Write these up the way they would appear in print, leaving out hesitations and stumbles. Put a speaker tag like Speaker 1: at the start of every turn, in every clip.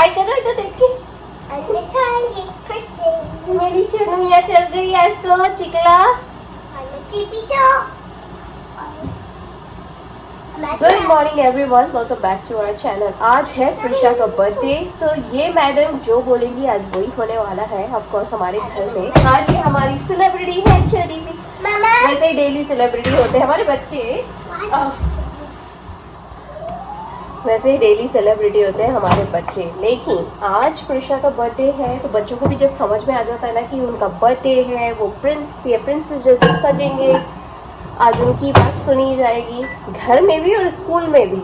Speaker 1: हाय करो इधर देख के। मेरी चुनुया चढ़ गई आज तो चिकला। Good morning everyone, welcome back to our channel. आज है प्रिशा का बर्थडे, तो ये मैडम जो बोलेंगी आज वही होने वाला है। ऑफ कोर्स हमारे घर में आज ये हमारी सेलिब्रिटी है, छोटी सी। वैसे ही डेली सेलिब्रिटी होते हैं हमारे बच्चे, वैसे ही डेली सेलिब्रिटी होते हैं हमारे बच्चे। लेकिन आज प्रिशा का बर्थडे है तो बच्चों को भी जब समझ में आ जाता है ना कि उनका बर्थडे है, वो प्रिंस या प्रिंसेस जैसे सजेंगे, आज उनकी बात सुनी जाएगी घर में भी और स्कूल में भी।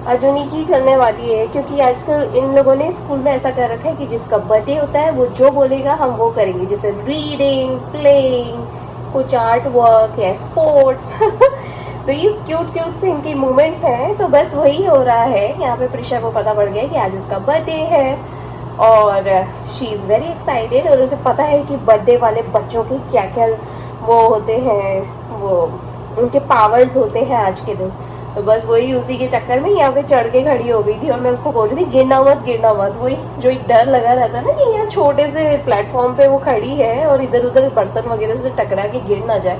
Speaker 1: आज उन्हीं की चलने वाली है, क्योंकि आजकल इन लोगों ने स्कूल में ऐसा कर रखा है कि जिसका बर्थडे होता है वो जो बोलेगा हम वो करेंगे, जैसे रीडिंग, प्लेइंग, कुछ आर्ट वर्क या स्पोर्ट्स। तो ये क्यूट क्यूट से इनके मूवमेंट्स हैं, तो बस वही हो रहा है। यहाँ पे प्रिशा को पता पड़ गया कि आज उसका बर्थडे है और शी इज़ वेरी एक्साइटेड। और उसे पता है कि बर्थडे वाले बच्चों के क्या क्या वो होते हैं, वो उनके पावर्स होते हैं आज के दिन। तो बस वही उसी के चक्कर में यहाँ पे चढ़ के खड़ी हो गई थी और मैं उसको बोल रही थी गिरना मत। वही जो एक डर लगा रहता है ना कि यहाँ छोटे से प्लेटफॉर्म पे वो खड़ी है और इधर उधर बर्तन वगैरह से टकरा के गिर ना जाए,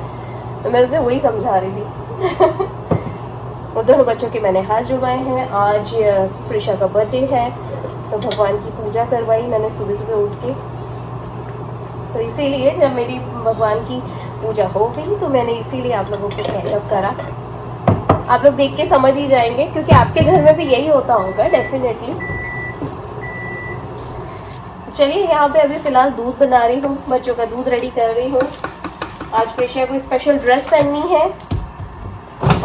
Speaker 1: तो मैं उसे वही समझा रही थी। और दोनों बच्चों के मैंने हाथ जुड़वाए हैं। आज प्रिशा का बर्थडे है तो भगवान की पूजा करवाई मैंने सुबह सुबह उठ के। तो इसीलिए जब मेरी भगवान की पूजा हो गई तो मैंने इसीलिए आप लोगों को कैचअप करा। आप लोग देख के समझ ही जाएंगे, क्योंकि आपके घर में भी यही होता होगा डेफिनेटली। चलिए यहाँ पे अभी फिलहाल दूध बना रही हूँ, बच्चों का दूध रेडी कर रही हूँ। आज प्रिशा को स्पेशल ड्रेस पहननी है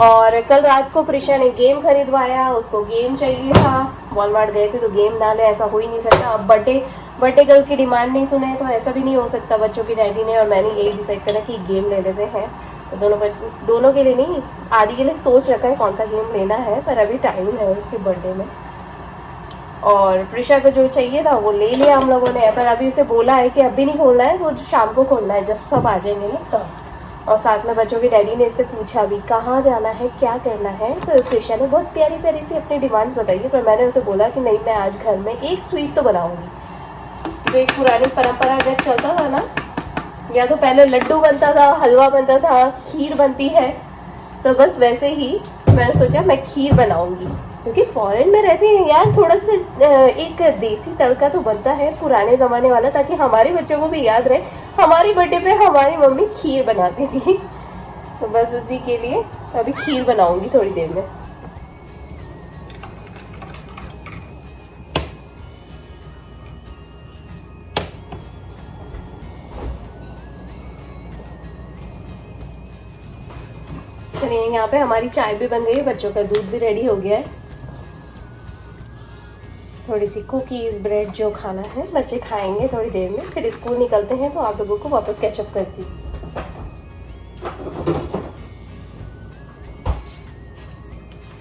Speaker 1: और कल रात को प्रिशा ने गेम खरीदवाया, उसको गेम चाहिए था। वॉलमार्ट गए थे तो गेम ना ले, ऐसा हो ही नहीं सकता। अब बर्थडे गर्ल की डिमांड नहीं सुने तो ऐसा भी नहीं हो सकता। बच्चों की डैडी ने और मैंने यही डिसाइड करा कि गेम ले लेते हैं। तो दोनों के लिए नहीं, आदि के लिए सोच रखा है कौन सा गेम लेना है, पर अभी टाइम है उसके बर्थडे में। और प्रिशा को जो चाहिए था वो ले लिया हम लोगों ने, पर अभी उसे बोला है कि अभी नहीं खोलना है, वो शाम को खोलना है जब सब आ जाएंगे ना तब। और साथ में बच्चों के डैडी ने इससे पूछा भी कहाँ जाना है, क्या करना है। तो प्रिशा ने बहुत प्यारी प्यारी सी अपनी डिमांड्स बताई है, पर मैंने उसे बोला कि नहीं, मैं आज घर में एक स्वीट तो बनाऊंगी। जो एक पुरानी परंपरागत चलता था ना, या तो पहले लड्डू बनता था, हलवा बनता था, खीर बनती है, तो बस वैसे ही मैंने सोचा मैं खीर बनाऊंगी। क्योंकि फॉरेन में रहते हैं यार, थोड़ा सा एक देसी तड़का तो बनता है पुराने ज़माने वाला, ताकि हमारे बच्चों को भी याद रहे हमारी बर्थडे पे हमारी मम्मी खीर बनाती थी। तो बस उसी के लिए अभी खीर बनाऊंगी थोड़ी देर में। चलिए यहाँ पे हमारी चाय भी बन गई है, बच्चों का दूध भी रेडी हो गया है। थोड़ी सी कुकीज़, ब्रेड जो खाना है बच्चे खाएंगे थोड़ी देर में, फिर स्कूल निकलते हैं तो आप लोगों को वापस कैचअप करती हूँ।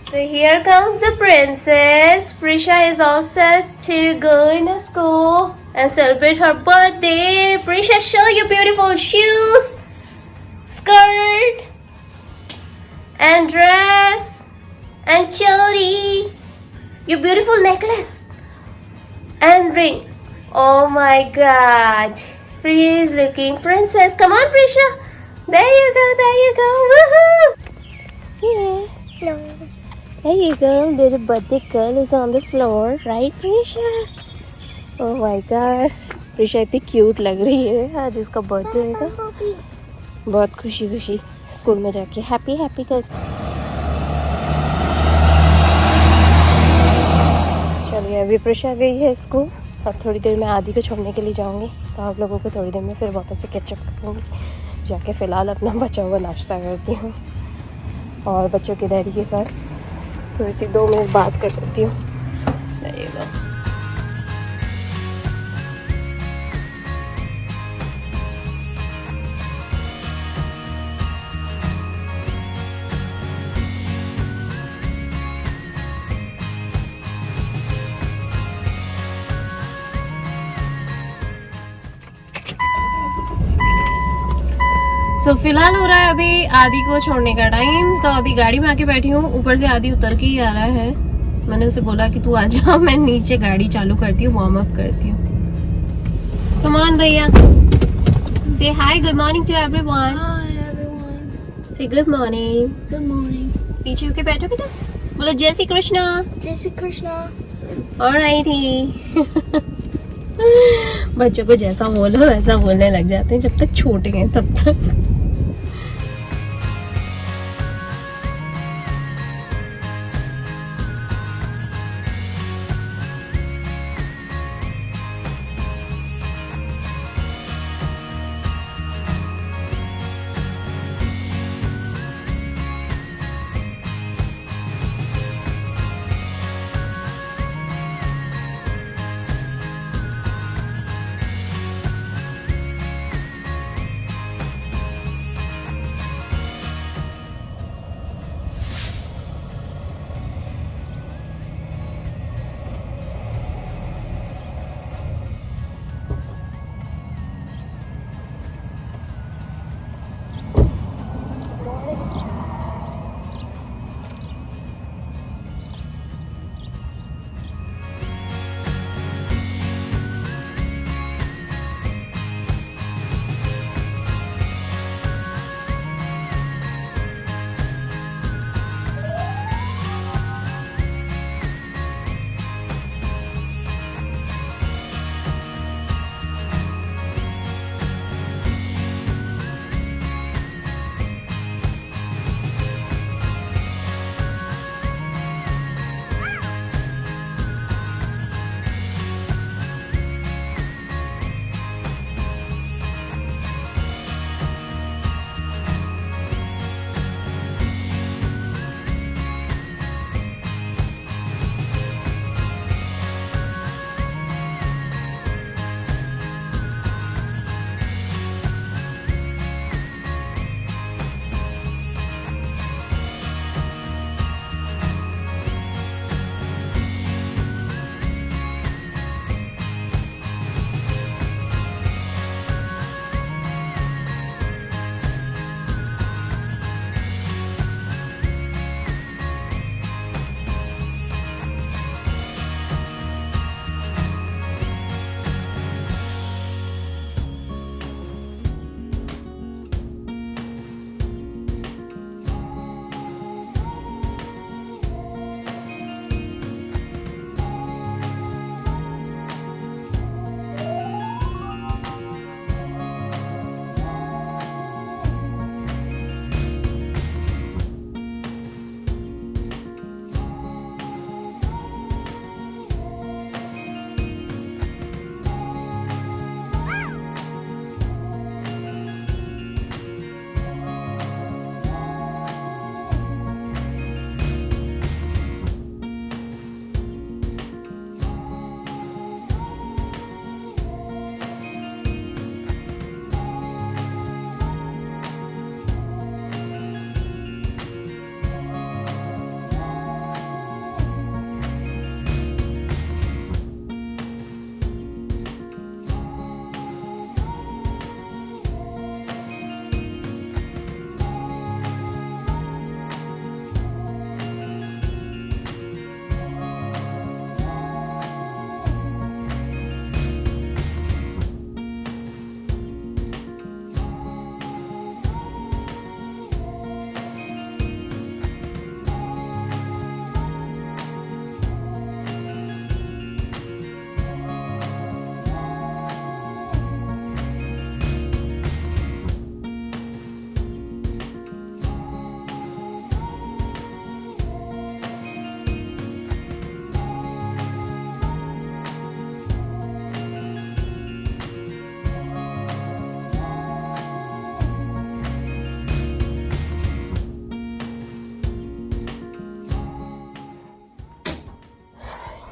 Speaker 1: So here comes the princess. Prisha is all set to go in school and celebrate her birthday. Prisha, show your beautiful shoes, skirt, and dress, and chori, your beautiful necklace, and ring. Oh my God, Priya is looking princess. Come on, Prisha. There you go, there you go. Woohoo! Yeah. Hello. There you go. Little birthday girl is on the floor, right, Prisha? Oh my God, Prisha इतनी cute लग रही है। आज इसका birthday है, बहुत खुशी खुशी स्कूल में जाके हैप्पी हैप्पी कर। चलिए अभी प्रिशा गई है स्कूल, अब थोड़ी देर में आदि को छोड़ने के लिए जाऊंगी, तो आप लोगों को थोड़ी देर में फिर वापस से कैचअप करूँगी। जाके फ़िलहाल अपना बचा हुआ नाश्ता करती हूँ और बच्चों के डैडी के साथ थोड़ी सी 2 मिनट बात कर लेती हूँ। तो फिलहाल हो रहा है अभी आदि को छोड़ने का टाइम, तो अभी गाड़ी में आके बैठी हूँ, ऊपर से आदि उतर के ही आ रहा है। मैंने उसे बोला कि तू आ जा, मैं नीचे गाड़ी चालू करती हूँ, वार्म अप करती हूँ। कम ऑन भैया, से हाय, गुड मॉर्निंग टू एवरीवन। से गुड मॉर्निंग।
Speaker 2: Good morning.
Speaker 1: पीछे होके बैठो बेटा, बोलो जय Shri Krishna.
Speaker 2: Jai Shri Krishna.
Speaker 1: Alrighty. बच्चों को जैसा बोलो वैसा बोलने लग जाते हैं, जब तक छोटे हैं तब तक।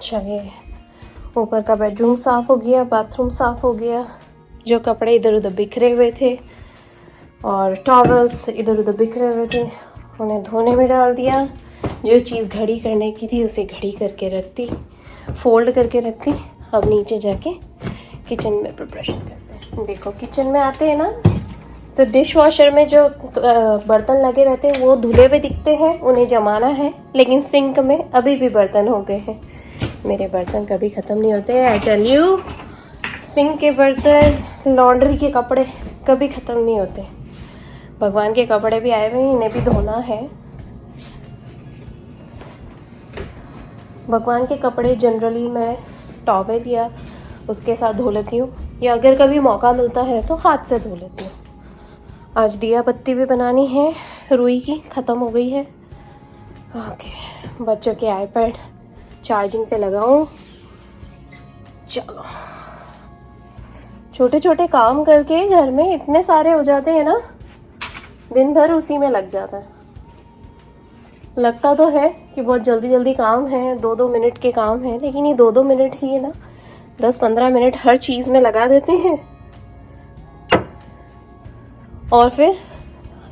Speaker 1: चलिए, ऊपर का बेडरूम साफ़ हो गया, बाथरूम साफ़ हो गया, जो कपड़े इधर उधर बिखरे हुए थे और टॉवल्स इधर उधर बिखरे हुए थे उन्हें धोने में डाल दिया। जो चीज़ घड़ी करने की थी उसे घड़ी करके रख दी, फोल्ड करके रख दी। अब नीचे जाके किचन में प्रिपरेशन करते हैं। देखो, किचन में आते हैं ना तो डिश वॉशर में जो बर्तन लगे रहते हैं वो धुले हुए दिखते हैं, उन्हें जमाना है, लेकिन सिंक में अभी भी बर्तन हो गए हैं। मेरे बर्तन कभी ख़त्म नहीं होते, आई टेल यू। सिंक के बर्तन, लॉन्ड्री के कपड़े कभी ख़त्म नहीं होते। भगवान के कपड़े भी आए हुए हैं, इन्हें भी धोना है। भगवान के कपड़े जनरली मैं टॉवेल या उसके साथ धो लेती हूँ, या अगर कभी मौका मिलता है तो हाथ से धो लेती हूँ। आज दिया बत्ती भी बनानी है, रुई की ख़त्म हो गई है। ओके, बच्चों के आईपैड चार्जिंग पे लगाऊं। चलो, छोटे छोटे काम करके घर में इतने सारे हो जाते हैं ना, दिन भर उसी में लग जाता है। लगता तो है कि बहुत जल्दी जल्दी काम है, 2-2 मिनट के काम है, लेकिन ये 2-2 मिनट ही है ना, 10-15 मिनट हर चीज़ में लगा देते हैं। और फिर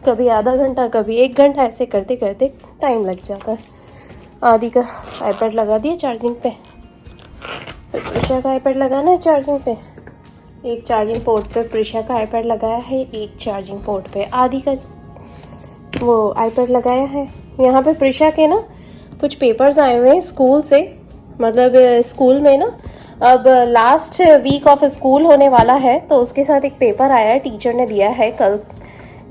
Speaker 1: कभी आधा घंटा, कभी 1 घंटा, ऐसे करते करते टाइम लग जाता है। आदि का आईपैड लगा दिया चार्जिंग पे, फिर प्रिशा का आईपैड लगाना है चार्जिंग पे। एक चार्जिंग पोर्ट पे प्रिशा का आईपैड लगाया है, एक चार्जिंग पोर्ट पे आदि का वो आईपैड लगाया है। यहाँ पे प्रिशा के ना कुछ पेपर्स आए हुए हैं स्कूल से, मतलब स्कूल में ना अब लास्ट वीक ऑफ स्कूल होने वाला है, तो उसके साथ एक पेपर आया है, टीचर ने दिया है, कल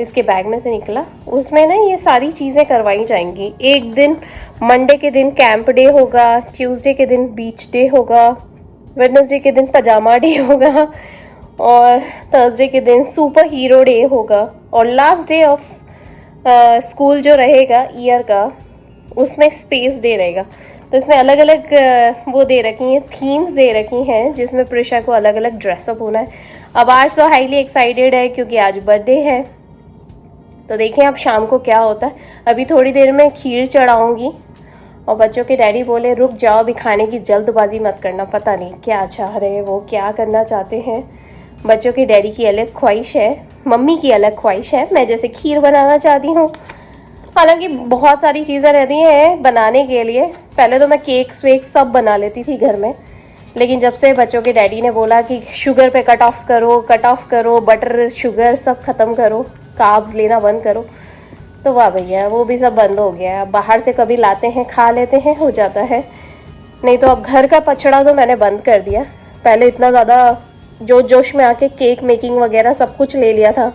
Speaker 1: इसके बैग में से निकला। उसमें ना ये सारी चीज़ें करवाई जाएंगी। एक दिन मंडे के दिन कैंप डे होगा, ट्यूसडे के दिन बीच डे होगा, वेडनेसडे के दिन पजामा डे होगा, और थर्सडे के दिन सुपर हीरो डे होगा, और लास्ट डे ऑफ स्कूल जो रहेगा ईयर का, उसमें स्पेस डे रहेगा। तो इसमें अलग अलग वो दे रखी हैं, थीम्स दे रखी हैं, जिसमें प्रिशा को अलग अलग ड्रेसअप होना है। अब आज तो हाईली एक्साइटेड है क्योंकि आज बर्थडे है, तो देखें अब शाम को क्या होता है। अभी थोड़ी देर में खीर चढ़ाऊंगी, और बच्चों के डैडी बोले रुक जाओ, अभी खाने की जल्दबाजी मत करना। पता नहीं क्या चाह रहे हैं वो, क्या करना चाहते हैं। बच्चों के डैडी की अलग ख्वाहिश है, मम्मी की अलग ख्वाहिश है। मैं जैसे खीर बनाना चाहती हूँ, हालांकि बहुत सारी चीज़ें रहती हैं बनाने के लिए। पहले तो मैं केक्स वेक्स सब बना लेती थी घर में, लेकिन जब से बच्चों के डैडी ने बोला कि शुगर पे कट ऑफ करो, बटर शुगर सब ख़त्म करो, कार्ब्स लेना बंद करो, तो वाह भैया वो भी सब बंद हो गया है। बाहर से कभी लाते हैं, खा लेते हैं, हो जाता है। नहीं तो अब घर का पचड़ा तो मैंने बंद कर दिया। पहले इतना ज़्यादा जोश में आके केक मेकिंग वगैरह सब कुछ ले लिया था,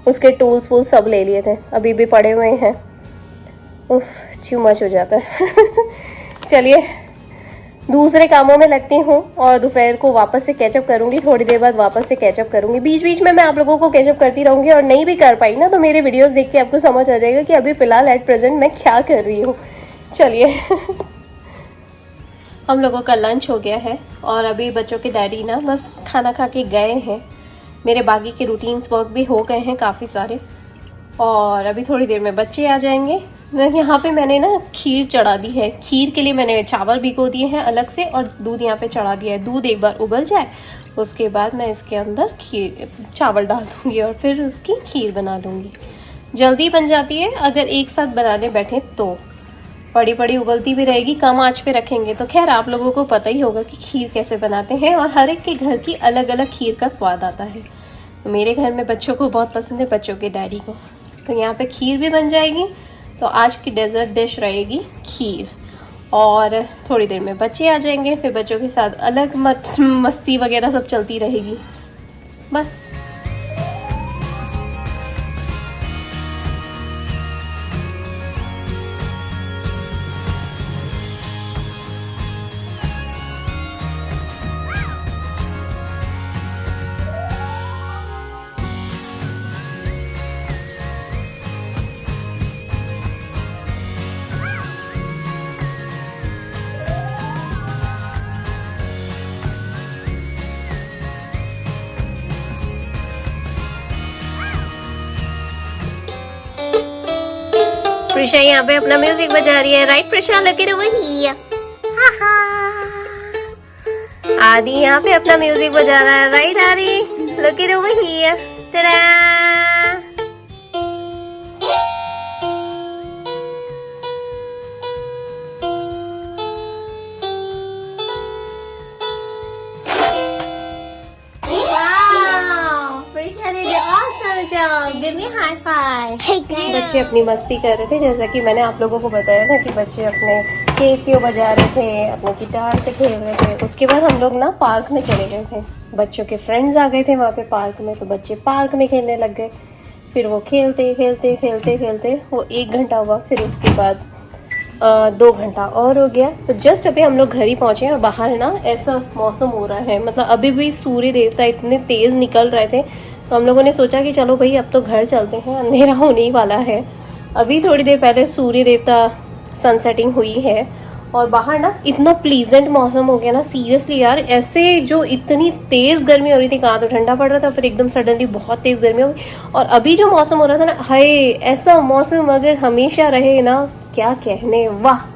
Speaker 1: उसके टूल्स वूल्स सब ले लिए थे, अभी भी पड़े हुए हैं। उफ, टू मच हो जाता है। चलिए दूसरे कामों में लगती हूँ, और दोपहर को वापस से कैचअप करूँगी, थोड़ी देर बाद वापस से कैचअप करूँगी। बीच बीच में मैं आप लोगों को कैचअप करती रहूँगी, और नहीं भी कर पाई ना तो मेरे वीडियोस देख के आपको समझ आ जाएगा कि अभी फ़िलहाल एट प्रेजेंट मैं क्या कर रही हूँ। चलिए। हम लोगों का लंच हो गया है, और अभी बच्चों के डैडी ना बस खाना खा के गए हैं। मेरे बाकी के रूटीन्स वर्क भी हो गए हैं काफ़ी सारे, और अभी थोड़ी देर में बच्चे आ जाएंगे। यहाँ पे मैंने ना खीर चढ़ा दी है। खीर के लिए मैंने चावल भिगो दिए हैं अलग से, और दूध यहाँ पे चढ़ा दिया है। दूध एक बार उबल जाए उसके बाद मैं इसके अंदर चावल डाल दूँगी, और फिर उसकी खीर बना लूँगी। जल्दी बन जाती है अगर एक साथ बनाने बैठे तो, पड़ी पड़ी उबलती भी रहेगी, कम आंच पे रखेंगे तो। खैर आप लोगों को पता ही होगा कि खीर कैसे बनाते हैं, और हर एक के घर की अलग अलग खीर का स्वाद आता है। तो मेरे घर में बच्चों को बहुत पसंद है, बच्चों के डैडी को। तो यहाँ पे खीर भी बन जाएगी, तो आज की डेजर्ट डिश रहेगी खीर। और थोड़ी देर में बच्चे आ जाएंगे, फिर बच्चों के साथ अलग मस्ती वगैरह सब चलती रहेगी बस। प्रिशा यहाँ पे अपना म्यूजिक बजा रही है, राइट प्रिशा? लगे रहो वही। आदि यहाँ पे अपना म्यूजिक बजा रहा है, राइट आदि? लगे रहो वही। Wow, Prisha did an awesome job.
Speaker 2: Give me high five.
Speaker 1: बच्चे अपनी मस्ती कर रहे थे, जैसा कि मैंने आप लोगों को बताया था कि बच्चे अपने केसियो बजा रहे थे, अपने गिटार से खेल रहे थे। उसके बाद हम लोग ना पार्क में चले गए थे, बच्चों के फ्रेंड्स आ गए थे वहाँ पे पार्क में, तो बच्चे पार्क में खेलने लग गए। फिर वो खेलते खेलते खेलते खेलते वो 1 घंटा हुआ, फिर उसके बाद 2 घंटा और हो गया। तो जस्ट अभी हम लोग घर ही पहुँचे और बाहर ना ऐसा मौसम हो रहा है, मतलब अभी भी सूर्य देवता इतने तेज़ निकल रहे थे, तो हम लोगों ने सोचा कि चलो भाई अब तो घर चलते हैं, अंधेरा होने ही वाला है। अभी थोड़ी देर पहले सूर्य देवता सनसेटिंग हुई है और बाहर ना इतना प्लीजेंट मौसम हो गया ना, सीरियसली यार। ऐसे जो इतनी तेज़ गर्मी हो रही थी, कहाँ तो ठंडा पड़ रहा था, फिर एकदम सडनली बहुत तेज़ गर्मी हो गई। और अभी जो मौसम हो रहा था ना, हाय ऐसा मौसम अगर हमेशा रहे ना, क्या कहने, वाह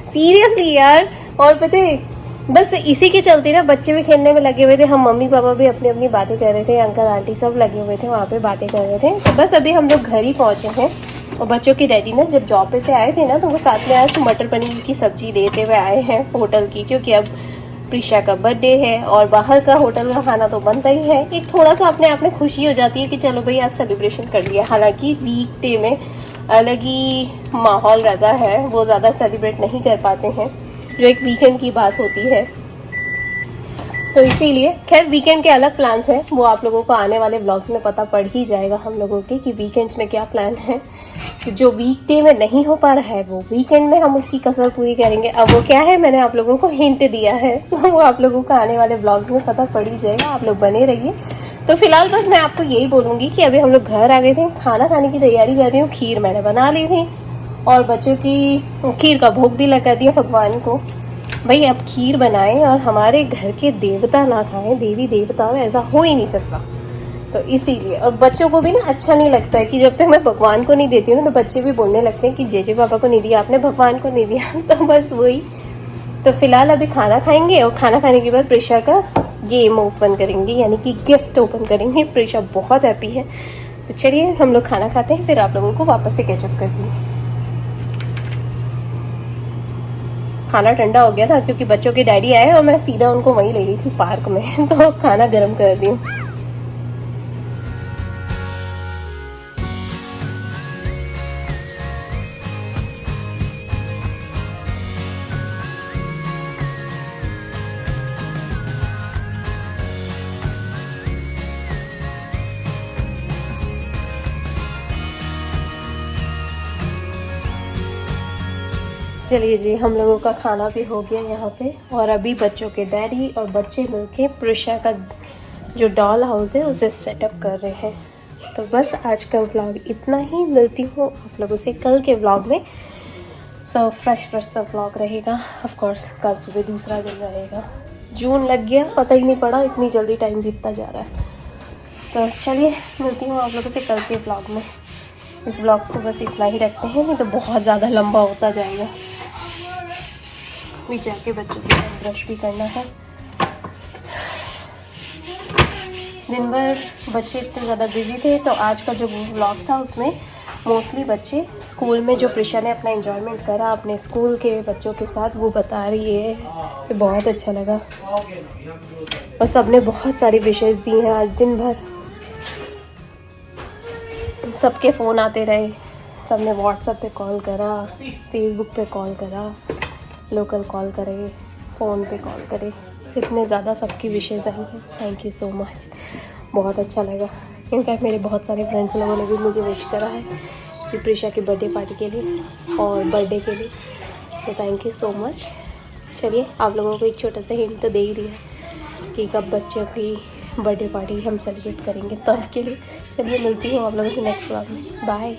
Speaker 1: सीरियसली यार। और पता है बस इसी के चलते ना बच्चे भी खेलने में लगे हुए थे, हम मम्मी पापा भी अपनी अपनी बातें कर रहे थे, अंकल आंटी सब लगे हुए थे वहाँ पे बातें कर रहे थे। तो बस अभी हम लोग घर ही पहुँचे हैं। और बच्चों की डैडी ना जब जॉब पे से आए थे ना, तो वो साथ में आज मटर पनीर की सब्जी लेते हुए आए हैं होटल की, क्योंकि अब प्रिशा का बर्थडे है और बाहर का होटल का खाना तो बनता ही है। एक थोड़ा सा अपने आप में खुशी हो जाती है कि चलो भाई आज सेलिब्रेशन कर लिया। हालांकि वीक डे में अलग ही माहौल रहता है, वो ज़्यादा सेलिब्रेट नहीं कर पाते हैं, जो एक वीकेंड की बात होती है। तो इसीलिए खैर वीकेंड के अलग प्लान्स हैं, वो आप लोगों को आने वाले व्लॉग्स में पता पड़ ही जाएगा हम लोगों के कि वीकेंड्स में क्या प्लान है। जो वीकडे में नहीं हो पा रहा है वो वीकेंड में हम उसकी कसर पूरी करेंगे। अब वो क्या है मैंने आप लोगों को हिंट दिया है, तो वो आप लोगों को आने वाले व्लॉग्स में पता पड़ ही जाएगा, आप लोग बने रहिए। तो फिलहाल बस मैं आपको यही बोलूँगी कि अभी हम लोग घर आ गए थे, खाना खाने की तैयारी कर रही हूँ। खीर मैंने बना ली थी और बच्चों की खीर का भोग भी लगा दिया भगवान को। भाई अब खीर बनाएं और हमारे घर के देवता ना खाएं, देवी देवता, ऐसा हो ही नहीं सकता। तो इसीलिए, और बच्चों को भी ना अच्छा नहीं लगता है कि जब तक मैं भगवान को नहीं देती हूँ ना, तो बच्चे भी बोलने लगते हैं कि जे पापा को नहीं दिया आपने, भगवान को नहीं दिया। तो बस वही। तो फिलहाल अभी खाना खाएंगे और खाना खाने के बाद प्रिशा का गेम ओपन करेंगे, यानी कि गिफ्ट ओपन करेंगे। प्रिशा बहुत हैप्पी है। तो चलिए हम लोग खाना खाते हैं, फिर आप लोगों को वापस से कैचअप करती हूँ। खाना ठंडा हो गया था क्योंकि बच्चों के डैडी आए और मैं सीधा उनको वहीं ले गई थी पार्क में। तो खाना गर्म कर रही हूँ। चलिए जी, हम लोगों का खाना भी हो गया यहाँ पे, और अभी बच्चों के डैडी और बच्चे मिलके प्रिशा का जो डॉल हाउस है उसे सेटअप कर रहे हैं। तो बस आज का व्लॉग इतना ही, मिलती हूँ आप लोगों से कल के व्लॉग में। सो फ्रेश सा व्लॉग रहेगा। ऑफ कोर्स कल सुबह दूसरा दिन रहेगा। जून लग गया, पता ही नहीं पड़ा, इतनी जल्दी टाइम बीतता जा रहा है। तो चलिए मिलती हूँ आप लोगों से कल के व्लॉग में। इस व्लॉग को बस इतना ही रखते हैं, नहीं तो बहुत ज़्यादा लंबा होता जाएगा। भी जाके बच्चों के साथ ब्रश भी करना है। दिन भर बच्चे इतने ज़्यादा बिजी थे, तो आज का जो व्लॉग था उसमें मोस्टली बच्चे स्कूल में जो प्रिशा ने अपना एंजॉयमेंट करा अपने स्कूल के बच्चों के साथ, वो बता रही है। मुझे बहुत अच्छा लगा और सबने बहुत सारी विशेष दी हैं आज दिन भर। सबके फ़ोन आते रहे, सबने व्हाट्सएप पे कॉल करा, फेसबुक पे कॉल करा, लोकल कॉल करे, फ़ोन पे कॉल करे, इतने ज़्यादा सबकी विशेज़ आई हैं। थैंक यू सो मच, बहुत अच्छा लगा। इनफैक्ट मेरे बहुत सारे फ्रेंड्स लोगों ने भी मुझे विश करा है कि प्रिशा की बर्थडे पार्टी के लिए और बर्थडे के लिए, तो थैंक यू सो मच। चलिए आप लोगों को एक छोटा सा हिंट तो दे ही दिया कि कब बच्चों की बर्थडे पार्टी हम सेलिब्रेट करेंगे, तब के लिए। चलिए मिलती हूँ आप लोगों से नेक्स्ट व्लॉग में। बाय।